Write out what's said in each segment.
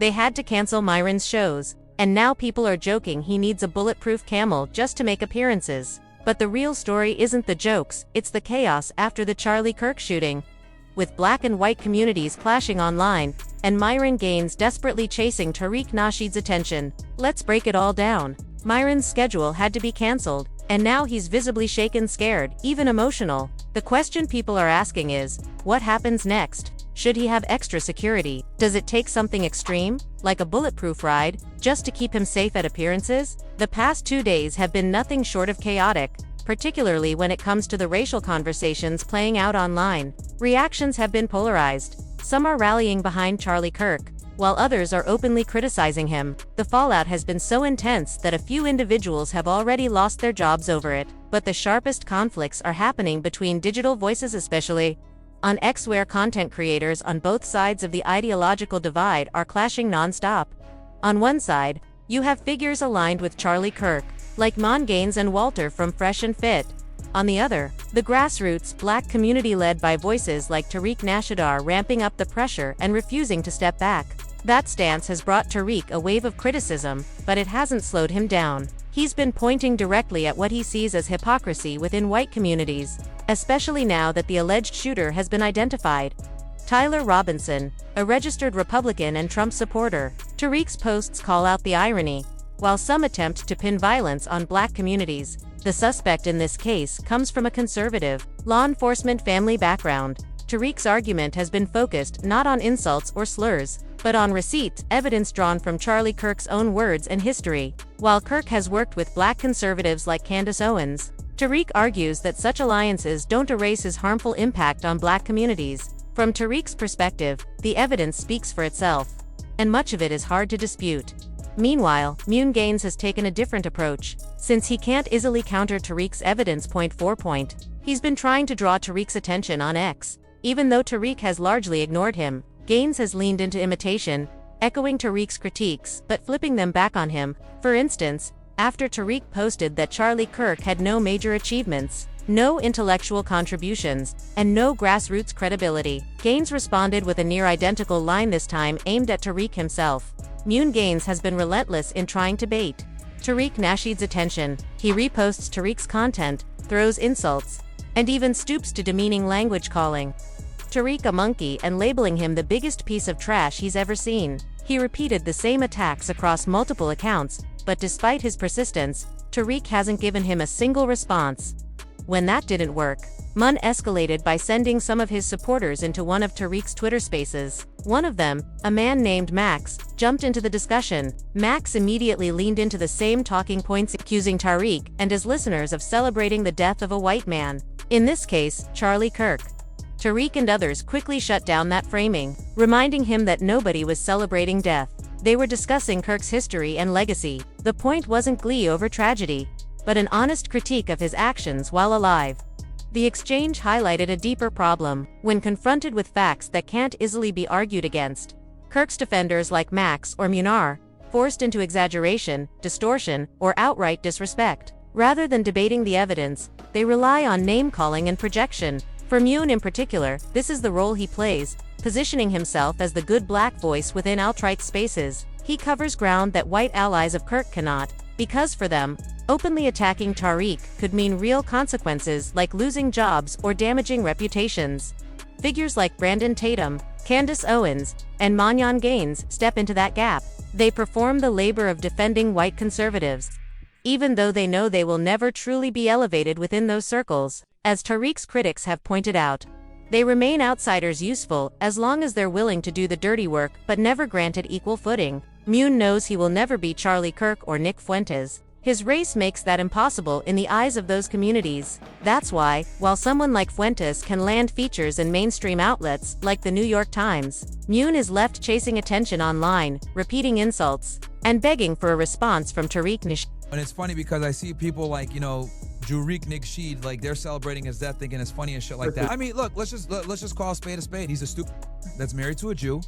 They had to cancel Myron's shows, and now people are joking he needs a bulletproof camel just to make appearances. But the real story isn't the jokes, it's the chaos after the Charlie Kirk shooting. With black and white communities clashing online, and Myron Gaines desperately chasing Tariq Nasheed's attention. Let's break it all down. Myron's schedule had to be cancelled, and now he's visibly shaken, scared, even emotional. The question people are asking is, what happens next? Should he have extra security? Does it take something extreme, like a bulletproof ride, just to keep him safe at appearances? The past 2 days have been nothing short of chaotic, particularly when it comes to the racial conversations playing out online. Reactions have been polarized. Some are rallying behind Charlie Kirk, while others are openly criticizing him. The fallout has been so intense that a few individuals have already lost their jobs over it, but the sharpest conflicts are happening between digital voices, especially on X, where content creators on both sides of the ideological divide are clashing non-stop. On one side, you have figures aligned with Charlie Kirk, like Myron Gaines and Walter from Fresh and Fit. On the other, the grassroots black community led by voices like Tariq Nasheed are ramping up the pressure and refusing to step back. That stance has brought Tariq a wave of criticism, but it hasn't slowed him down. He's been pointing directly at what he sees as hypocrisy within white communities, especially now that the alleged shooter has been identified. Tyler Robinson, a registered Republican and Trump supporter. Tariq's posts call out the irony. While some attempt to pin violence on black communities, the suspect in this case comes from a conservative, law enforcement family background. Tariq's argument has been focused not on insults or slurs, but on receipts, evidence drawn from Charlie Kirk's own words and history. While Kirk has worked with black conservatives like Candace Owens, Tariq argues that such alliances don't erase his harmful impact on black communities. From Tariq's perspective, the evidence speaks for itself, and much of it is hard to dispute. Meanwhile, Myron Gaines has taken a different approach. Since he can't easily counter Tariq's evidence point for point, he's been trying to draw Tariq's attention on X. Even though Tariq has largely ignored him, Gaines has leaned into imitation, echoing Tariq's critiques but flipping them back on him. For instance, after Tariq posted that Charlie Kirk had no major achievements, no intellectual contributions, and no grassroots credibility, Gaines responded with a near-identical line, this time aimed at Tariq himself. Myron Gaines has been relentless in trying to bait Tariq Nasheed's attention. He reposts Tariq's content, throws insults, and even stoops to demeaning language, calling Tariq a monkey and labeling him the biggest piece of trash he's ever seen. He repeated the same attacks across multiple accounts, but despite his persistence, Tariq hasn't given him a single response. When that didn't work, Myron escalated by sending some of his supporters into one of Tariq's Twitter spaces. One of them, a man named Max, jumped into the discussion. Max immediately leaned into the same talking points, accusing Tariq and his listeners of celebrating the death of a white man, in this case, Charlie Kirk. Tariq and others quickly shut down that framing, reminding him that nobody was celebrating death. They were discussing Kirk's history and legacy. The point wasn't glee over tragedy, but an honest critique of his actions while alive. The exchange highlighted a deeper problem. When confronted with facts that can't easily be argued against, Kirk's defenders like Max or Myron are forced into exaggeration, distortion, or outright disrespect. Rather than debating the evidence, they rely on name-calling and projection. For Myron in particular, this is the role he plays, positioning himself as the good black voice within alt-right spaces. He covers ground that white allies of Kirk cannot, because for them, openly attacking Tariq could mean real consequences like losing jobs or damaging reputations. Figures like Brandon Tatum, Candace Owens, and Myron Gaines step into that gap. They perform the labor of defending white conservatives, even though they know they will never truly be elevated within those circles. As Tariq's critics have pointed out, they remain outsiders, useful as long as they're willing to do the dirty work but never granted equal footing. Myron knows he will never be Charlie Kirk or Nick Fuentes. His race makes that impossible in the eyes of those communities. That's why, while someone like Fuentes can land features in mainstream outlets like the New York Times, Myron is left chasing attention online, repeating insults, and begging for a response from Tariq Nasheed. And it's funny because I see people like, Tariq Nasheed, like they're celebrating his death, thinking it's funny and shit like that. I mean, look, let's just call a spade a spade. He's a stupid that's married to a Jew.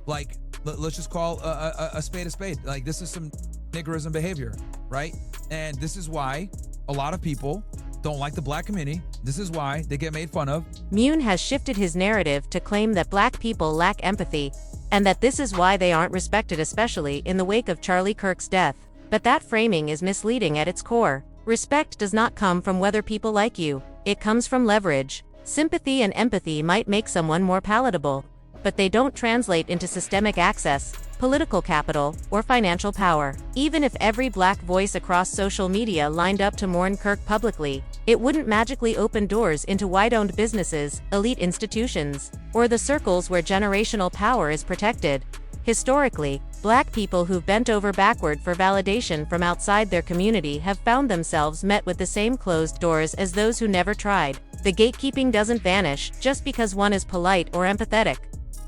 Like, let's just call a spade a spade. Like, this is some niggerism behavior, right? And this is why a lot of people don't like the black community. This is why they get made fun of. Myron has shifted his narrative to claim that black people lack empathy, and that this is why they aren't respected, especially in the wake of Charlie Kirk's death. But that framing is misleading at its core. Respect does not come from whether people like you, it comes from leverage. Sympathy and empathy might make someone more palatable, but they don't translate into systemic access, political capital, or financial power. Even if every Black voice across social media lined up to mourn Kirk publicly, it wouldn't magically open doors into white-owned businesses, elite institutions, or the circles where generational power is protected. Historically, Black people who've bent over backward for validation from outside their community have found themselves met with the same closed doors as those who never tried. The gatekeeping doesn't vanish just because one is polite or empathetic.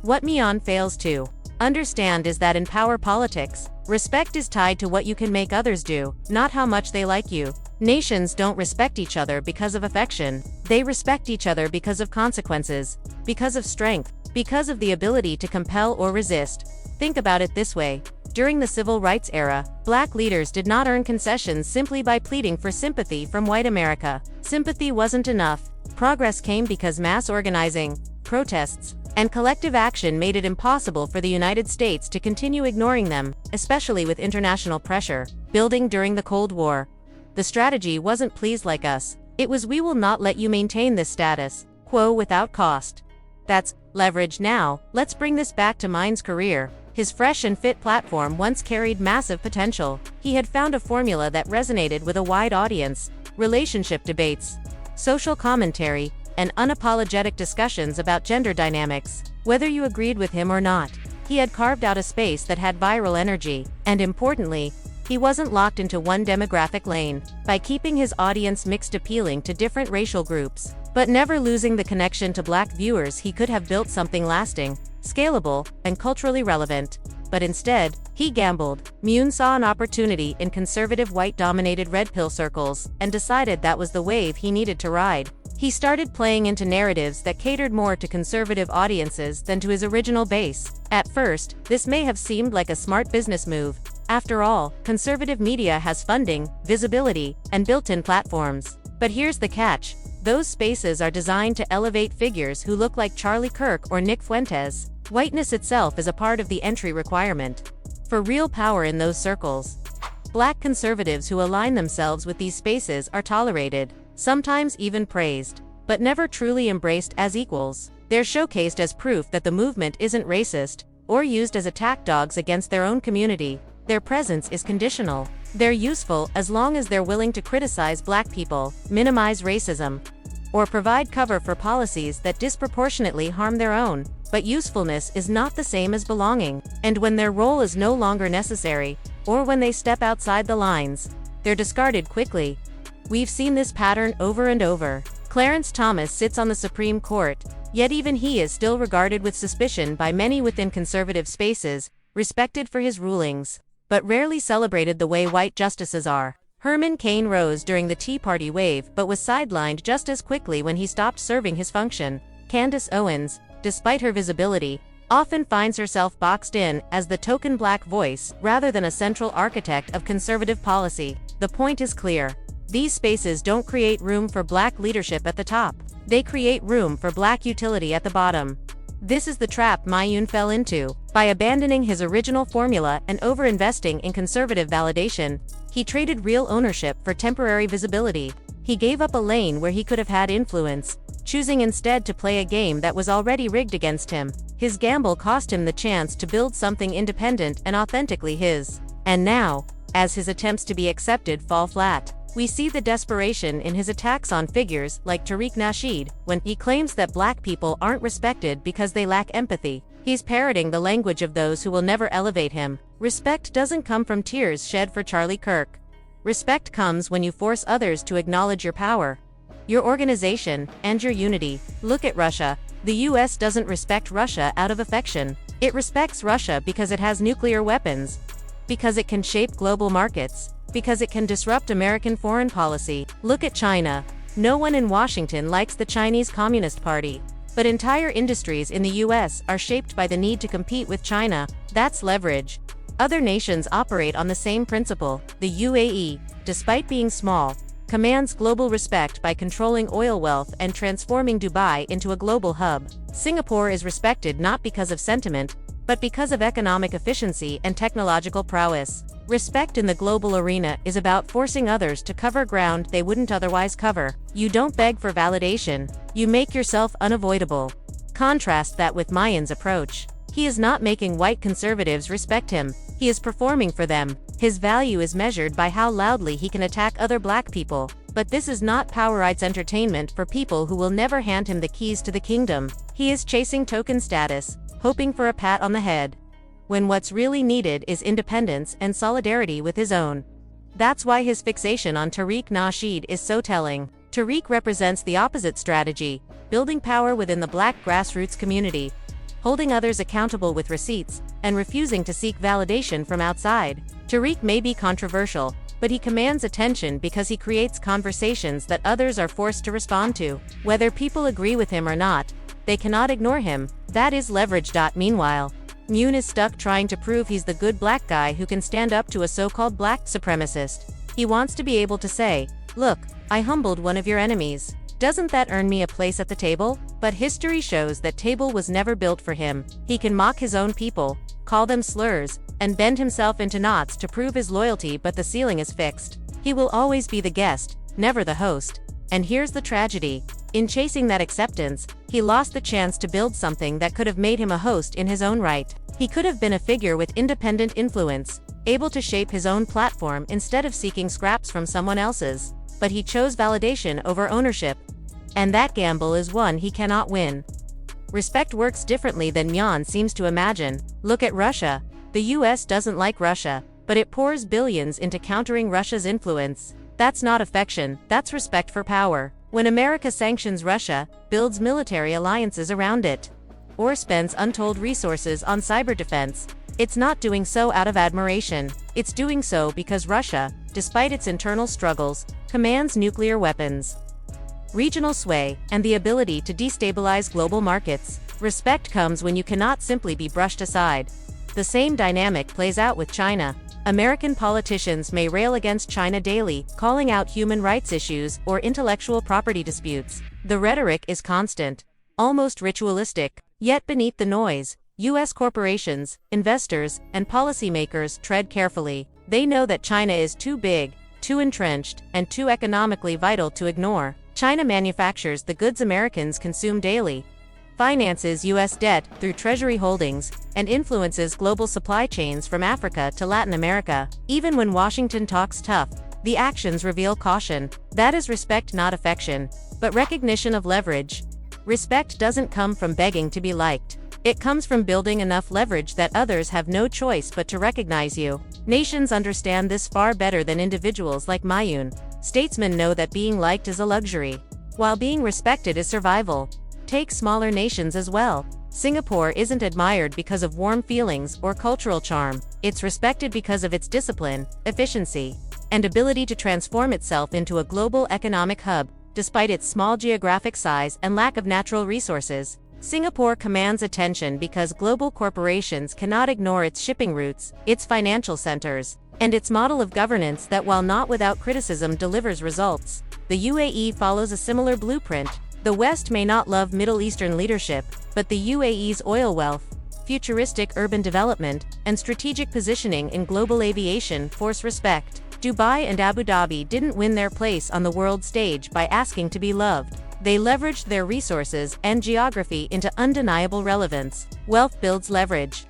What Myron fails to understand is that in power politics, respect is tied to what you can make others do, not how much they like you. Nations don't respect each other because of affection. They respect each other because of consequences, because of strength, because of the ability to compel or resist. Think about it this way. During the Civil Rights era, Black leaders did not earn concessions simply by pleading for sympathy from white America. Sympathy wasn't enough. Progress came because mass organizing, protests, and collective action made it impossible for the United States to continue ignoring them, especially with international pressure building during the Cold War. The strategy wasn't "please like us," it was "we will not let you maintain this status quo without cost." That's leverage. Now, let's bring this back to Myron's career. His fresh and fit platform once carried massive potential. He had found a formula that resonated with a wide audience: relationship debates, social commentary, and unapologetic discussions about gender dynamics. Whether you agreed with him or not, he had carved out a space that had viral energy, and importantly, he wasn't locked into one demographic lane. By keeping his audience mixed, appealing to different racial groups, but never losing the connection to Black viewers, he could have built something lasting, scalable, and culturally relevant. But instead, he gambled. Myron saw an opportunity in conservative white-dominated red pill circles, and decided that was the wave he needed to ride. He started playing into narratives that catered more to conservative audiences than to his original base. At first, this may have seemed like a smart business move. After all, conservative media has funding, visibility, and built-in platforms. But here's the catch. Those spaces are designed to elevate figures who look like Charlie Kirk or Nick Fuentes. Whiteness itself is a part of the entry requirement for real power in those circles. Black conservatives who align themselves with these spaces are tolerated, sometimes even praised, but never truly embraced as equals. They're showcased as proof that the movement isn't racist, or used as attack dogs against their own community. Their presence is conditional. They're useful as long as they're willing to criticize Black people, minimize racism, or provide cover for policies that disproportionately harm their own. But usefulness is not the same as belonging. And when their role is no longer necessary, or when they step outside the lines, they're discarded quickly. We've seen this pattern over and over. Clarence Thomas sits on the Supreme Court, yet even he is still regarded with suspicion by many within conservative spaces, respected for his rulings, but rarely celebrated the way white justices are. Herman Cain rose during the Tea Party wave but was sidelined just as quickly when he stopped serving his function. Candace Owens, despite her visibility, often finds herself boxed in as the token Black voice rather than a central architect of conservative policy. The point is clear. These spaces don't create room for Black leadership at the top. They create room for Black utility at the bottom. This is the trap Myron fell into. By abandoning his original formula and overinvesting in conservative validation, he traded real ownership for temporary visibility. He gave up a lane where he could have had influence, choosing instead to play a game that was already rigged against him. His gamble cost him the chance to build something independent and authentically his. And now, as his attempts to be accepted fall flat, we see the desperation in his attacks on figures like Tariq when he claims that Black people aren't respected because they lack empathy. He's parroting the language of those who will never elevate him. Respect doesn't come from tears shed for Charlie Kirk. Respect comes when you force others to acknowledge your power, your organization, and your unity. Look at Russia. The US doesn't respect Russia out of affection. It respects Russia because it has nuclear weapons, because it can shape global markets, because it can disrupt American foreign policy. Look at China. No one in Washington likes the Chinese Communist Party, but entire industries in the US are shaped by the need to compete with China. That's leverage. Other nations operate on the same principle. The UAE, despite being small, commands global respect by controlling oil wealth and transforming Dubai into a global hub. Singapore is respected not because of sentiment, but because of economic efficiency and technological prowess. Respect in the global arena is about forcing others to cover ground they wouldn't otherwise cover. You don't beg for validation, you make yourself unavoidable. Contrast that with Myron's approach. He is not making white conservatives respect him, he is performing for them. His value is measured by how loudly he can attack other black people. But this is not power rights entertainment for people who will never hand him the keys to the kingdom. He is chasing token status, hoping for a pat on the head, when what's really needed is independence and solidarity with his own. That's why his fixation on Tariq Nasheed is so telling. Tariq represents the opposite strategy, building power within the black grassroots community, holding others accountable with receipts, and refusing to seek validation from outside. Tariq may be controversial, but he commands attention because he creates conversations that others are forced to respond to. Whether people agree with him or not, they cannot ignore him. That is leverage. Meanwhile, Myron is stuck trying to prove he's the good black guy who can stand up to a so-called black supremacist. He wants to be able to say, "Look, I humbled one of your enemies. Doesn't that earn me a place at the table?" But history shows that table was never built for him. He can mock his own people, call them slurs, and bend himself into knots to prove his loyalty, but the ceiling is fixed. He will always be the guest, never the host. And here's the tragedy. In chasing that acceptance, he lost the chance to build something that could have made him a host in his own right. He could have been a figure with independent influence, able to shape his own platform instead of seeking scraps from someone else's. But he chose validation over ownership. And that gamble is one he cannot win. Respect works differently than Myron seems to imagine. Look at Russia. The US doesn't like Russia, but it pours billions into countering Russia's influence. That's not affection, that's respect for power. When America sanctions Russia, builds military alliances around it, or spends untold resources on cyber defense, it's not doing so out of admiration. It's doing so because Russia, despite its internal struggles, commands nuclear weapons, regional sway, and the ability to destabilize global markets. Respect comes when you cannot simply be brushed aside. The same dynamic plays out with China. American politicians may rail against China daily, calling out human rights issues or intellectual property disputes. The rhetoric is constant, almost ritualistic. Yet beneath the noise, US corporations, investors, and policymakers tread carefully. They know that China is too big, too entrenched, and too economically vital to ignore. China manufactures the goods Americans consume daily, finances US debt through treasury holdings, and influences global supply chains from Africa to Latin America. Even when Washington talks tough, the actions reveal caution. That is respect, not affection, but recognition of leverage. Respect doesn't come from begging to be liked. It comes from building enough leverage that others have no choice but to recognize you. Nations understand this far better than individuals like Myron. Statesmen know that being liked is a luxury, while being respected is survival. Take smaller nations as well. Singapore isn't admired because of warm feelings or cultural charm. It's respected because of its discipline, efficiency, and ability to transform itself into a global economic hub, despite its small geographic size and lack of natural resources. Singapore commands attention because global corporations cannot ignore its shipping routes, its financial centers, and its model of governance that, while not without criticism, delivers results. The UAE follows a similar blueprint. The West may not love Middle Eastern leadership, but the UAE's oil wealth, futuristic urban development, and strategic positioning in global aviation force respect. Dubai and Abu Dhabi didn't win their place on the world stage by asking to be loved. They leveraged their resources and geography into undeniable relevance. Wealth builds leverage,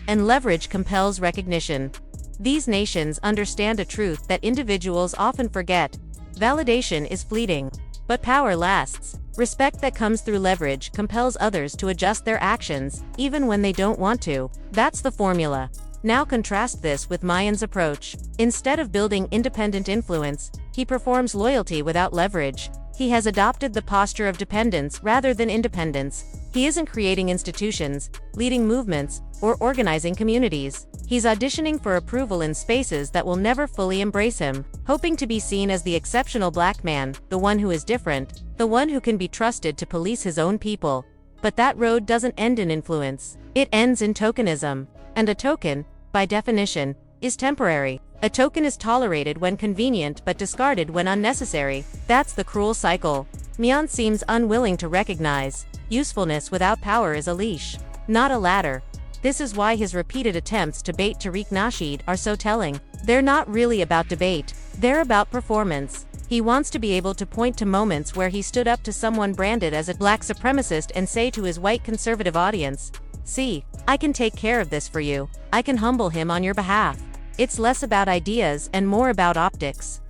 and leverage compels recognition. These nations understand a truth that individuals often forget. Validation is fleeting, but power lasts. Respect that comes through leverage compels others to adjust their actions, even when they don't want to. That's the formula. Now contrast this with Myron's approach. Instead of building independent influence, he performs loyalty without leverage. He has adopted the posture of dependence rather than independence. He isn't creating institutions, leading movements, or organizing communities. He's auditioning for approval in spaces that will never fully embrace him, hoping to be seen as the exceptional black man, the one who is different, the one who can be trusted to police his own people. But that road doesn't end in influence. It ends in tokenism. And a token, by definition, is temporary. A token is tolerated when convenient but discarded when unnecessary. That's the cruel cycle. Myron seems unwilling to recognize usefulness without power is a leash, not a ladder. This is why his repeated attempts to bait Tariq Nasheed are so telling. They're not really about debate, they're about performance. He wants to be able to point to moments where he stood up to someone branded as a black supremacist and say to his white conservative audience, "See, I can take care of this for you. I can humble him on your behalf." It's less about ideas and more about optics.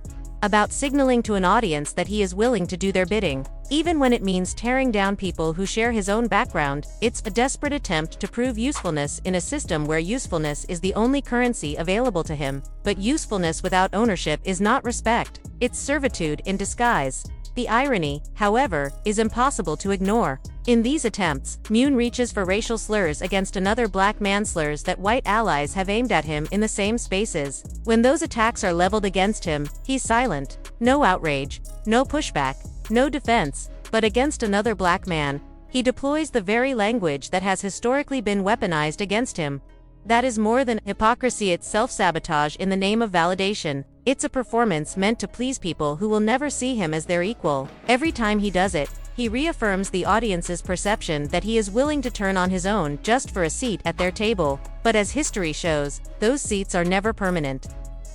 About signaling to an audience that he is willing to do their bidding, even when it means tearing down people who share his own background. It's a desperate attempt to prove usefulness in a system where usefulness is the only currency available to him. But usefulness without ownership is not respect, it's servitude in disguise. The irony, however, is impossible to ignore. In these attempts, Myron reaches for racial slurs against another black man, slurs that white allies have aimed at him in the same spaces. When those attacks are leveled against him, he's silent. No outrage, no pushback, no defense. But against another black man, he deploys the very language that has historically been weaponized against him. That is more than hypocrisy, it's self-sabotage in the name of validation. It's a performance meant to please people who will never see him as their equal. Every time he does it, he reaffirms the audience's perception that he is willing to turn on his own just for a seat at their table. But as history shows, those seats are never permanent.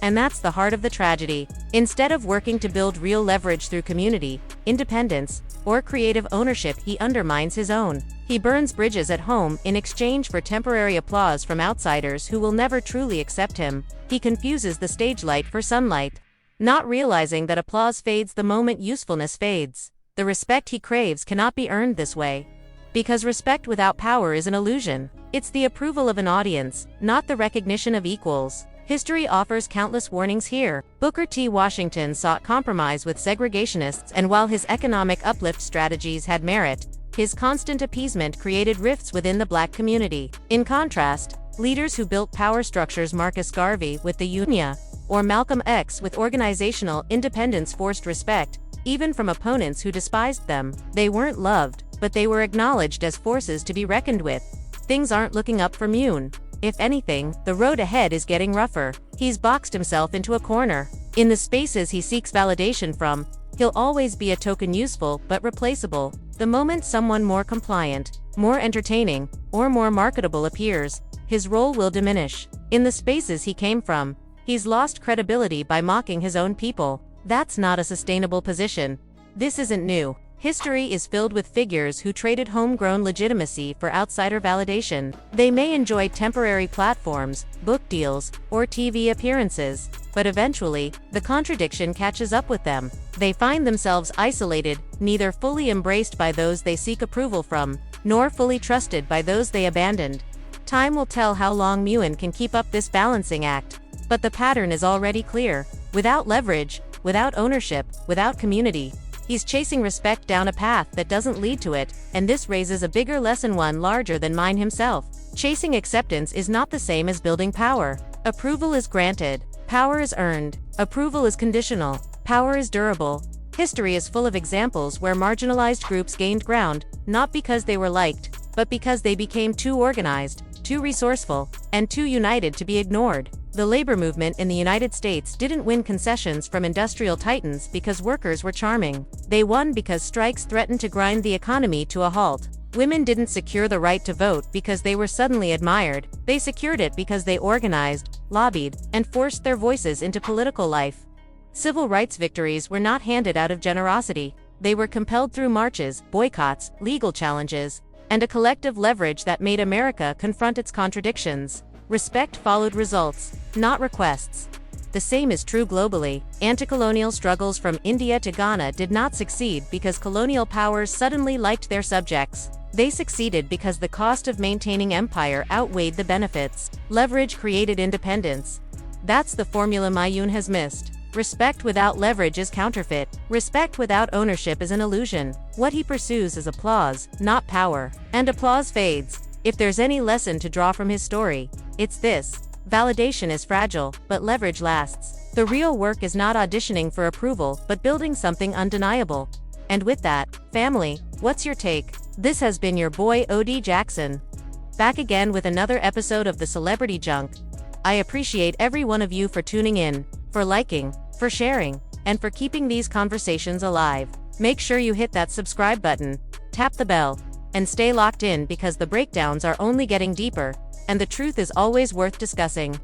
And that's the heart of the tragedy. Instead of working to build real leverage through community, independence, or creative ownership, he undermines his own. He burns bridges at home in exchange for temporary applause from outsiders who will never truly accept him. He confuses the stage light for sunlight, not realizing that applause fades the moment usefulness fades. The respect he craves cannot be earned this way. Because respect without power is an illusion. It's the approval of an audience, not the recognition of equals. History offers countless warnings here. Booker T. Washington sought compromise with segregationists, and while his economic uplift strategies had merit, his constant appeasement created rifts within the black community. In contrast, leaders who built power structures, Marcus Garvey with the Union, or Malcolm X with organizational independence, forced respect, even from opponents who despised them. They weren't loved, but they were acknowledged as forces to be reckoned with. Things aren't looking up for Myron. If anything, the road ahead is getting rougher. He's boxed himself into a corner. In the spaces he seeks validation from, he'll always be a token, useful but replaceable. The moment someone more compliant, more entertaining, or more marketable appears, his role will diminish. In the spaces he came from, he's lost credibility by mocking his own people. That's not a sustainable position. This isn't new. History is filled with figures who traded homegrown legitimacy for outsider validation. They may enjoy temporary platforms, book deals, or TV appearances, but eventually, the contradiction catches up with them. They find themselves isolated, neither fully embraced by those they seek approval from, nor fully trusted by those they abandoned. Time will tell how long Myron can keep up this balancing act. But the pattern is already clear. Without leverage, without ownership, without community, he's chasing respect down a path that doesn't lead to it, and this raises a bigger lesson, one larger than Myron himself. Chasing acceptance is not the same as building power. Approval is granted. Power is earned. Approval is conditional. Power is durable. History is full of examples where marginalized groups gained ground, not because they were liked, but because they became too organized, too resourceful, and too united to be ignored. The labor movement in the United States didn't win concessions from industrial titans because workers were charming. They won because strikes threatened to grind the economy to a halt. Women didn't secure the right to vote because they were suddenly admired. They secured it because they organized, lobbied, and forced their voices into political life. Civil rights victories were not handed out of generosity. They were compelled through marches, boycotts, legal challenges, and a collective leverage that made America confront its contradictions. Respect followed results, not requests. The same is true globally. Anti-colonial struggles from India to Ghana did not succeed because colonial powers suddenly liked their subjects. They succeeded because the cost of maintaining empire outweighed the benefits. Leverage created independence. That's the formula Myron has missed. Respect without leverage is counterfeit. Respect without ownership is an illusion. What he pursues is applause, not power. And applause fades. If there's any lesson to draw from his story, it's this: validation is fragile, but leverage lasts. The real work is not auditioning for approval, but building something undeniable. And with that, family, what's your take? This has been your boy OD Jackson. Back again with another episode of the Celebrity Junk. I appreciate every one of you for tuning in, for liking, for sharing, and for keeping these conversations alive. Make sure you hit that subscribe button, tap the bell, and stay locked in because the breakdowns are only getting deeper. and the truth is always worth discussing.